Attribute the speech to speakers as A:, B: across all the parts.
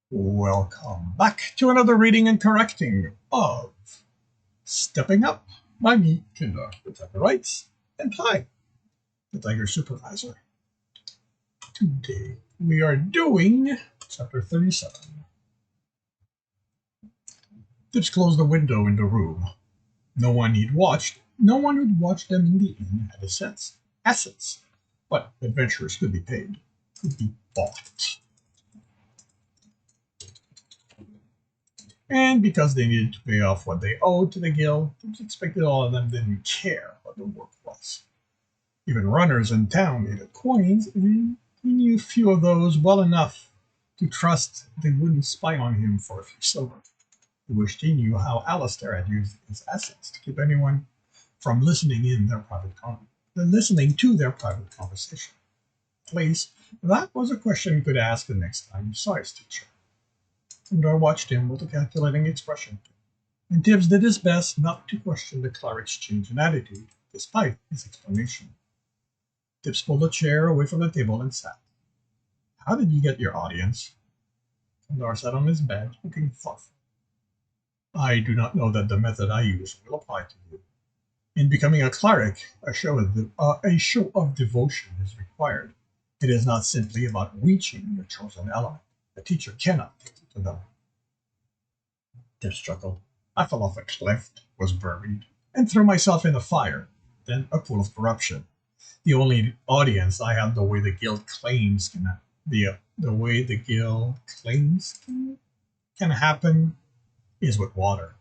A: Welcome back to another reading and correcting of Stepping Up by me, Kinder, the Tiger Writes, and Ty, the Tiger Supervisor. Today we are doing chapter 37. Tibs closed the window in the room. No one who'd watched them in the inn had assets, but adventurers could be paid, could be bought. And because they needed to pay off what they owed to the guild, it was expected all of them didn't care what the work was. Even runners in town needed coins, and he knew few of those well enough to trust they wouldn't spy on him for a few silver. He wished he knew how Alistair had used his assets to keep anyone from listening to their private conversation. At least, that was a question he could ask the next time he saw his teacher. Condor watched him with a calculating expression, and Tibs did his best not to question the cleric's change in attitude, despite his explanation. Tibs pulled a chair away from the table and sat. "How did you get your audience?" Condor sat on his bed, looking thoughtful. "I do not know that the method I use will apply to you. In becoming a cleric, a show of devotion is required. It is not simply about reaching your chosen element. A teacher cannot take you to them." Tibs chuckled. "I fell off a cliff, was buried, and threw myself in the fire, then a pool of corruption. The only audience I have the way the guild claims can happen is with water."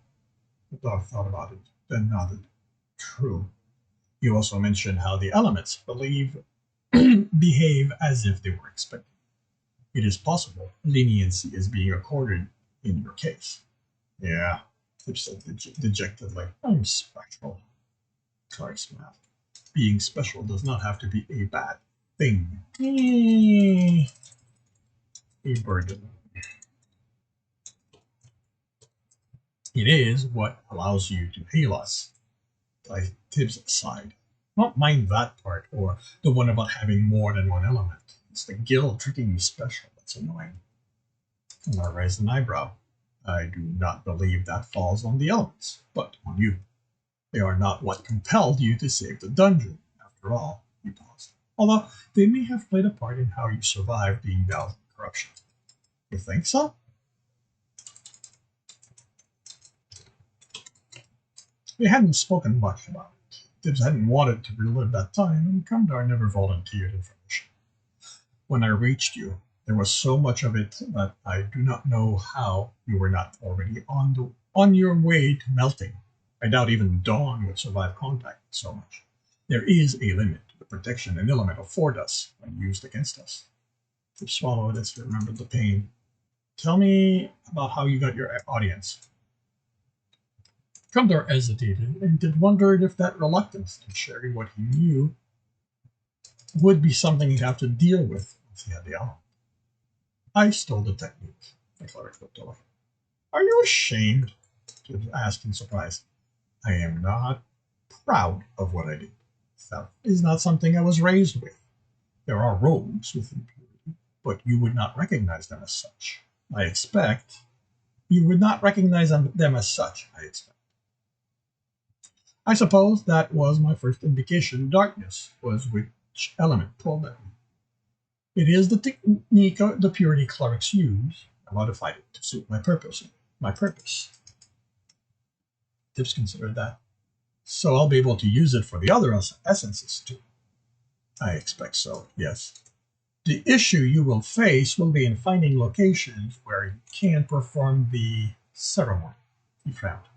A: The dog thought about it, then nodded. "True. You also mentioned how the elements behave as if they were expected. It is possible leniency is being accorded in your case." "Yeah," Tip said dejectedly. "I'm special." Clark smiled. "Being special does not have to be a bad thing." A burden. "It is what allows you to hail us." Tibbs sighed. "Not mind that part, or the one about having more than one element. It's the guild treating you special that's annoying." I raised an eyebrow. "I do not believe that falls on the elements, but on you. They are not what compelled you to save the dungeon, after all." He paused. "Although they may have played a part in how you survived being doused in corruption." "You think so?" They hadn't spoken much about it. Tibbs hadn't wanted to relive that time, and Kamdar never volunteered information. "When I reached you, there was so much of it that I do not know how you were not already on your way to melting. I doubt even Dawn would survive contact with so much. There is a limit to the protection an element afford us when used against us." Tibbs swallowed as he remembered the pain. "Tell me about how you got your audience." Kamdar hesitated, and Tib wondered if that reluctance to sharing what he knew would be something he'd have to deal with once he had the element. "I stole the technique," the cleric looked away. "Are you ashamed?" Tib asked in surprise. "I am not proud of what I did. Theft is not something I was raised with. There are rogues with impurity, but you would not recognize them as such. I expect. You would not recognize them as such, I expect. I suppose that was my first indication darkness was which element pulled at me. It is the technique the purity clerics use. I modified it to suit my purpose. Tibbs considered that. "So I'll be able to use it for the other essences too." "I expect so, yes. The issue you will face will be in finding locations where you can perform the ceremony." He frowned.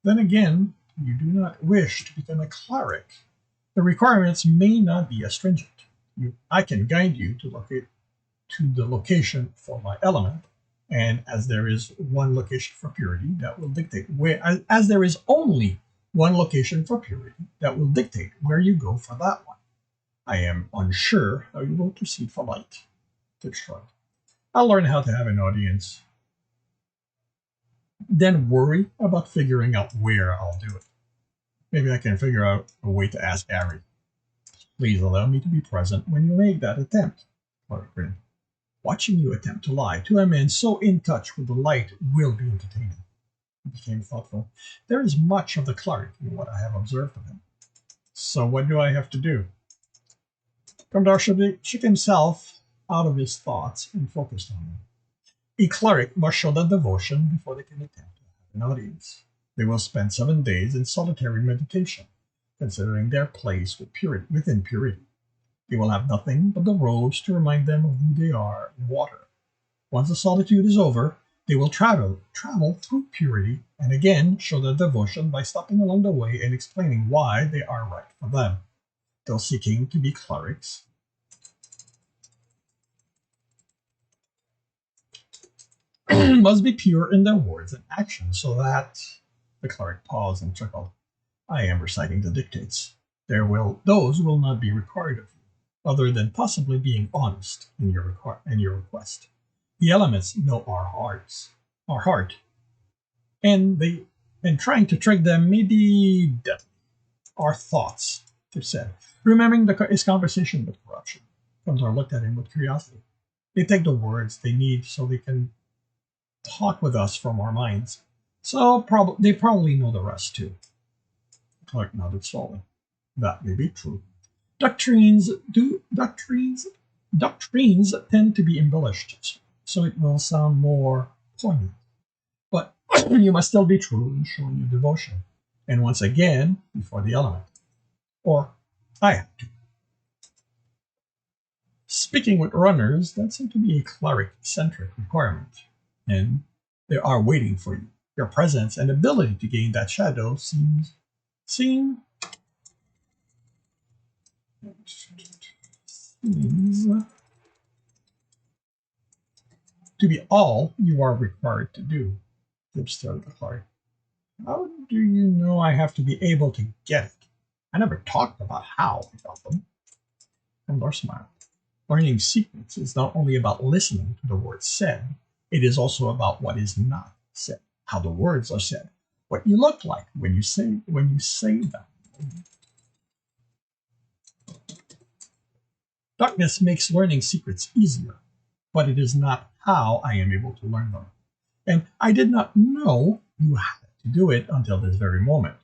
A: "Then again, you do not wish to become a cleric. The requirements may not be as stringent. I can guide you to the location for my element, and as there is one location for purity, that will dictate as there is only one location for purity, that will dictate where you go for that one. I am unsure how you will proceed for light." Tip shrugged. "I'll learn how to have an audience, then worry about figuring out where I'll do it. Maybe I can figure out a way to ask Harry. Please allow me to be present when you make that attempt." Clark grinned. Watching you attempt to lie to a man so in touch with the light will be entertaining. He became thoughtful. There is much of the cleric in what I have observed of him. So what do I have to do? Gondar shook himself out of his thoughts and focused on them. A cleric must show that devotion before they can attempt to have an audience. They will spend 7 days in solitary meditation, considering their place within purity. They will have nothing but the robes to remind them of who they are and water. Once the solitude is over, they will travel through purity and again show their devotion by stopping along the way and explaining why they are right for them. Those seeking to be clerics must be pure in their words and actions, so that the cleric paused and chuckled. I am reciting the dictates. Those will not be required of you, other than possibly being honest in your request. The elements know our heart, and trying to trick them may be deadly. Our thoughts, Tibs said, remembering his conversation with corruption. Gondor looked at him with curiosity. They take the words they need so they can talk with us from our minds. So they probably know the rest too. Clark nodded slowly. That may be true. Doctrines tend to be embellished, so it will sound more poignant. But you must still be true in showing your devotion. And once again, before the element. Or I have to. Speaking with runners, that seemed to be a cleric-centric requirement. And they are waiting for you. Your presence and ability to gain that shadow seem to be all you are required to do. Tibs stared at the cleric. How do you know I have to be able to get it? I never talked about how I got them. Gondor smiled. Learning secrets is not only about listening to the words said, it is also about what is not said, how the words are said, what you look like when you say them. Darkness makes learning secrets easier, but it is not how I am able to learn them. And I did not know you had to do it until this very moment.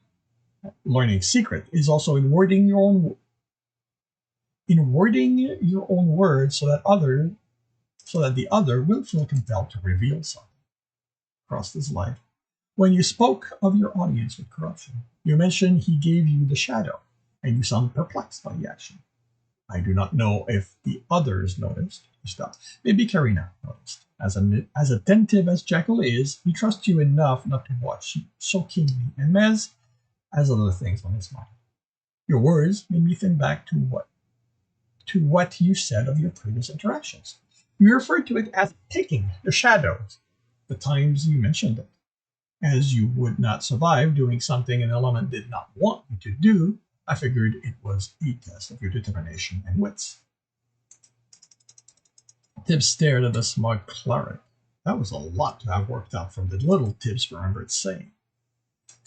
A: Learning secret is also in wording your own words so that the other will feel compelled to reveal something. Across this life, when you spoke of your audience with corruption, you mentioned he gave you the shadow, and you sound perplexed by the action. I do not know if the others noticed. Maybe Karina noticed. As attentive as Jackal is, he trusts you enough not to watch so keenly, and Mez has other things on his mind. Your words made me think back to what you said of your previous interactions. You referred to it as taking the shadows, the times you mentioned it. As you would not survive doing something an element did not want you to do, I figured it was a test of your determination and wits. Tibs stared at the smug cleric. That was a lot to have worked out from the little Tibs remembered saying.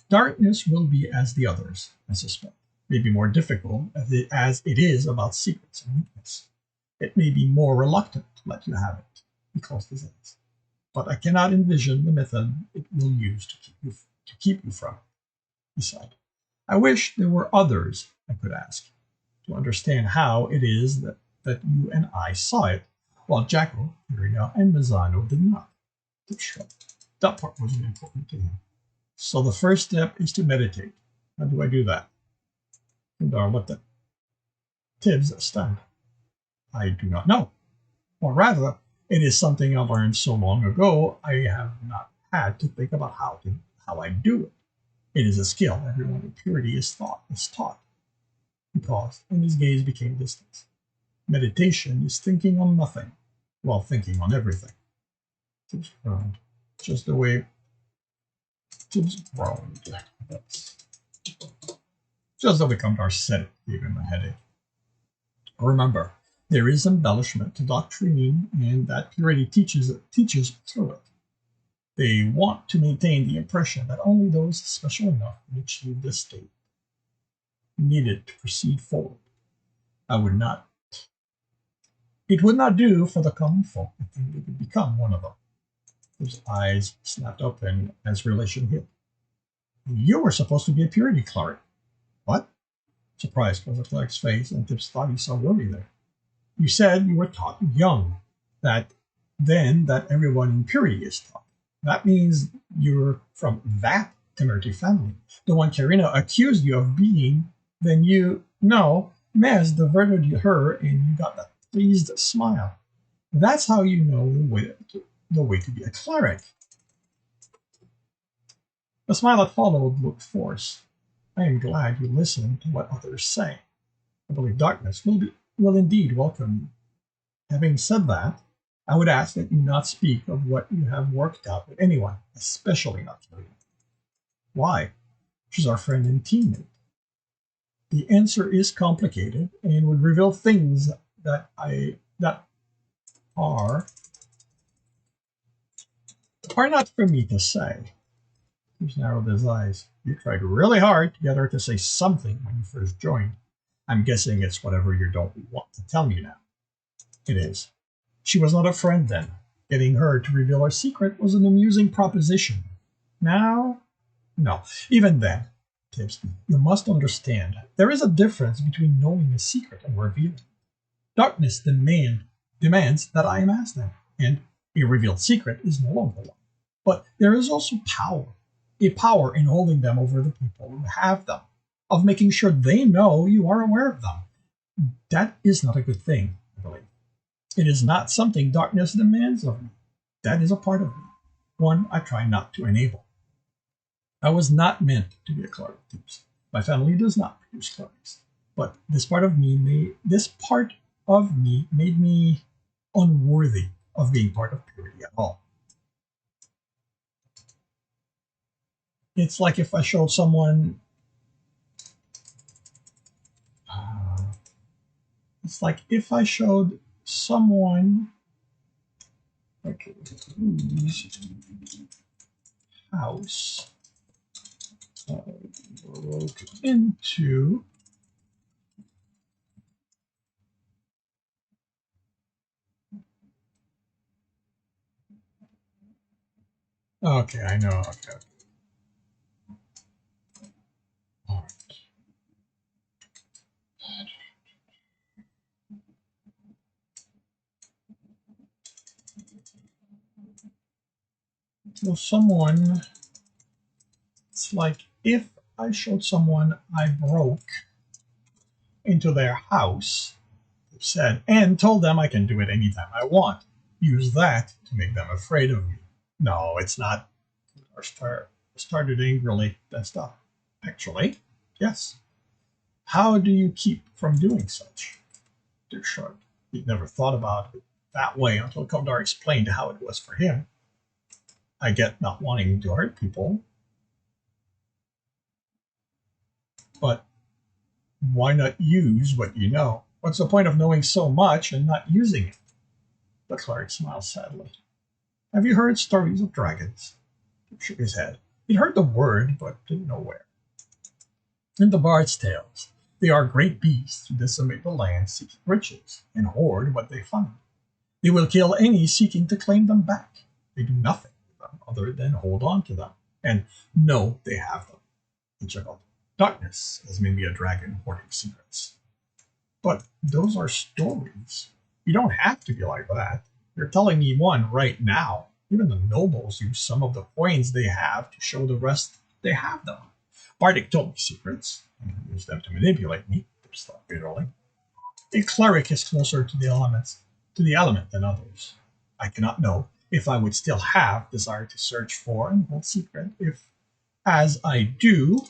A: Darkness will be as the others, I suspect. Maybe more difficult as it is about secrets and weakness. It may be more reluctant to let you have it. He closed his eyes. But I cannot envision the method it will use to keep you from it. He sighed. I wish there were others I could ask to understand how it is that you and I saw it, while Jackal, Irina, and Mazzano did not. That part wasn't important to him. So the first step is to meditate. How do I do that? Gondar looked at Tibs stunned. I do not know. Or rather, it is something I learned so long ago, I have not had to think about how I do it. It is a skill everyone in purity is taught. He paused, and his gaze became distant. Meditation is thinking on nothing, while thinking on everything. Tibs groaned. Just the way Tibs groaned. Just the way Gondar said it gave him a headache. Remember, there is embellishment to doctrine, and that purity teaches through it. They want to maintain the impression that only those special enough to achieve this state needed to proceed forward. I would not It would not do for the common folk to think they could become one of them. His eyes snapped open as relation hit. You were supposed to be a purity cleric. What? Surprise was the cleric's face, and Tibs thought he saw worry there. You said you were taught young, that everyone in purity is taught. That means you're from that temerity family, the one Karina accused you of being. Then you no, Mez diverted her, and you got that pleased smile. That's how you know the way to be a cleric. The smile that followed looked forced. I am glad you listen to what others say. I believe darkness will indeed welcome you. Having said that, I would ask that you not speak of what you have worked out with anyone, especially not Karina. Why? She's our friend and teammate. The answer is complicated and would reveal things that are not for me to say. He narrowed his eyes. You tried really hard to get her to say something when you first joined. I'm guessing it's whatever you don't want to tell me now. It is. She was not a friend then. Getting her to reveal her secret was an amusing proposition. Now, no. Even then, Tibs, you must understand, there is a difference between knowing a secret and revealing it. Darkness demands that I am asked them, and a revealed secret is no longer one. But there is also power. A power in holding them over the people who have them, of making sure they know you are aware of them. That is not a good thing, I believe. It is not something darkness demands of me. That is a part of me, one I try not to enable. I was not meant to be a cleric. My family does not produce clerics, but this part of me made me unworthy of being part of purity at all. It's like if I showed someone. It's like if I showed someone. Okay, whose house broke into. Okay, I know. Okay. All right. So someone, it's like if I showed someone I broke into their house, said, and told them I can do it anytime I want. Use that to make them afraid of me. No, it's not. Started angrily, then stopped. Actually, yes. How do you keep from doing such? Dick shrugged. He'd never thought about it that way until Kondar explained how it was for him. I get not wanting to hurt people, but why not use what you know? What's the point of knowing so much and not using it? The cleric smiled sadly. Have you heard stories of dragons? He shook his head. He'd heard the word, but didn't know where. In the bard's tales, they are great beasts who decimate the land seeking riches and hoard what they find. They will kill any seeking to claim them back. They do nothing with them other than hold on to them and know they have them. He chuckled. Darkness has made me a dragon hoarding secrets. But those are stories. You don't have to be like that. You're telling me one right now. Even the nobles use some of the coins they have to show the rest they have them. Bardic told me secrets, and used them to manipulate me, thought bitterly. A cleric is closer to the element than others. I cannot know if I would still have desire to search for and hold secret if, as I do,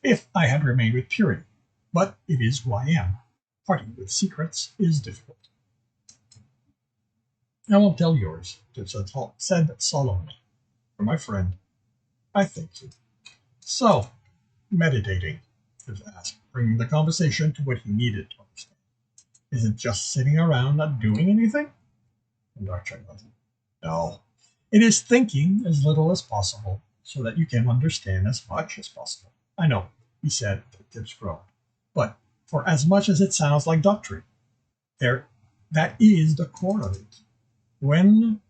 A: if I had remained with purity. But it is who I am. Parting with secrets is difficult. I won't tell yours, Tibs said solemnly. For my friend, I thank you. So, meditating, Tibs asked, bringing the conversation to what he needed to understand. Is it just sitting around not doing anything? And Darkshire wasn't. No. It is thinking as little as possible so that you can understand as much as possible. I know, he said, Tibs groaned. But For as much as it sounds like doctrine, that is the core of it. When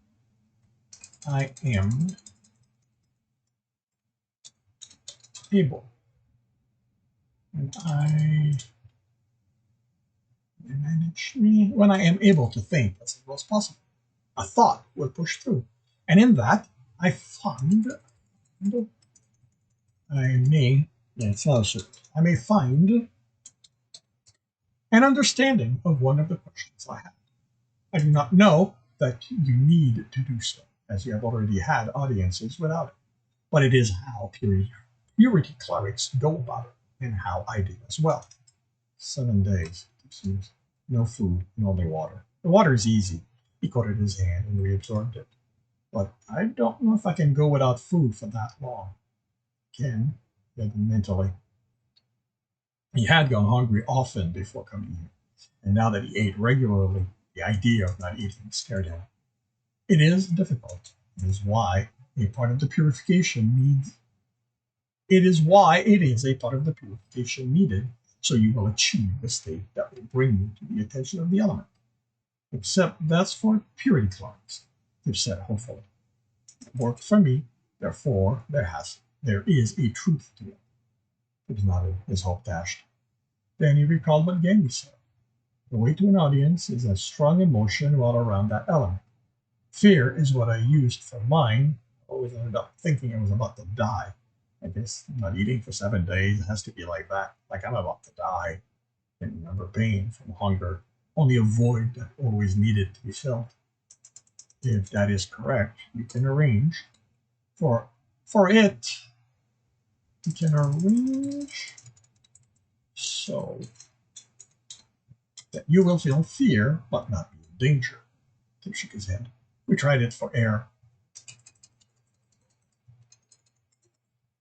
A: I am able, when I am able to think as well as possible, a thought will push through. And in that, I find, I may find an understanding of one of the questions I have. I do not know that you need to do so, as you have already had audiences without it. But it is how purity clerics go about it, and how I do as well. 7 days, it seems. No food and only water. The water is easy. He coated his hand and reabsorbed it. But I don't know if I can go without food for that long. Can, mentally. He had gone hungry often before coming here, and now that he ate regularly, the idea of not eating scared him. It is difficult. It is why a part of the purification needs. It is why it is a part of the purification needed, so you will achieve the state that will bring you to the attention of the element. Except that's for purity clerics, Tibs said hopefully. It worked for me, therefore there is a truth to it. Tibs nodded, his hope dashed. Then he recalled what Genghis said. The way to an audience is a strong emotion while around that element. Fear is what I used for mine. I always ended up thinking I was about to die. I guess I'm not eating for 7 days. It has to be like that, like I'm about to die. And remember pain from hunger, only a void that always needed to be filled. If that is correct, you can arrange for it. You can arrange so that you will feel fear, but not be in danger. Tim shook his head. We tried it for air.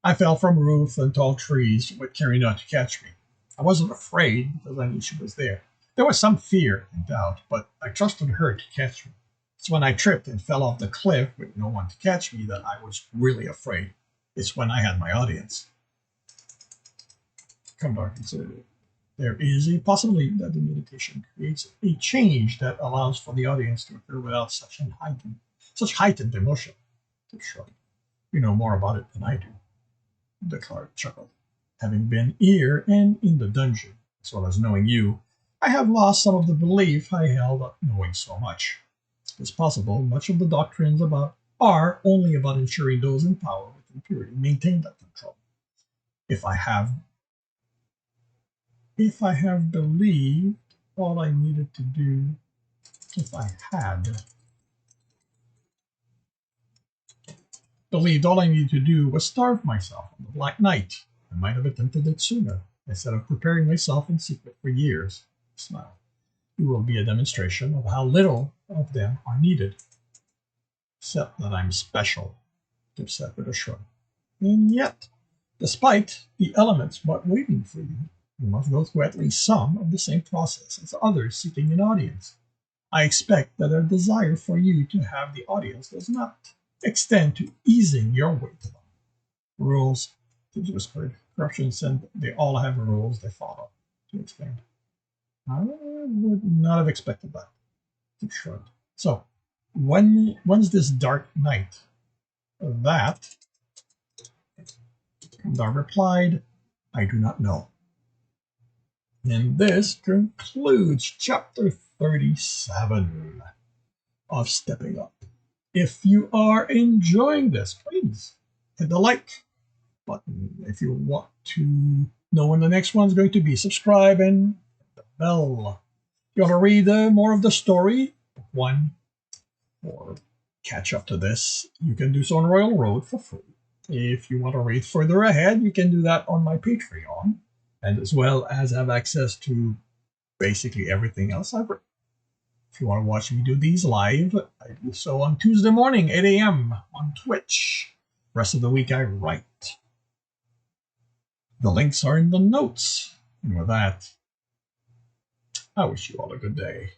A: I fell from roof and tall trees with Carrie not to catch me. I wasn't afraid because I knew she was there. There was some fear and doubt, but I trusted her to catch me. It's when I tripped and fell off the cliff with no one to catch me that I was really afraid. It's when I had my audience. Kumdar considered it. There is a possibility that the meditation creates a change that allows for the audience to occur without such heightened emotion. Tibs shrugged. You know more about it than I do. The cleric chuckled. Having been here and in the dungeon, as well as knowing you, I have lost some of the belief I held of knowing so much. It's possible much of the doctrines are only about ensuring those in power with impurity maintain that control. If I have believed all I needed to do, if I had believed all I needed to do was starve myself on the Black Night, I might have attempted it sooner, instead of preparing myself in secret for years. He smiled. It will be a demonstration of how little of them are needed. Except that I'm special, Tibs said with a shrug. And yet, despite the elements waiting for you, you must go through at least some of the same process as others seeking an audience. I expect that their desire for you to have the audience does not extend to easing your way to them. Rules, Tibs whispered. Corruptions, and they all have rules they follow, he explained. I would not have expected that, Tibs shrugged. So, when's this dark night? That, Kamdar replied, I do not know. And this concludes chapter 37 of Stepping Up. If you are enjoying this, please hit the like button. If you want to know when the next one's going to be, subscribe and hit the bell. If you want to read more of the story, book 1, or catch up to this, you can do so on Royal Road for free. If you want to read further ahead, you can do that on my Patreon, and as well as have access to basically everything else I've written. If you want to watch me do these live, I do so on Tuesday morning, 8 a.m. on Twitch. Rest of the week I write. The links are in the notes. And with that, I wish you all a good day.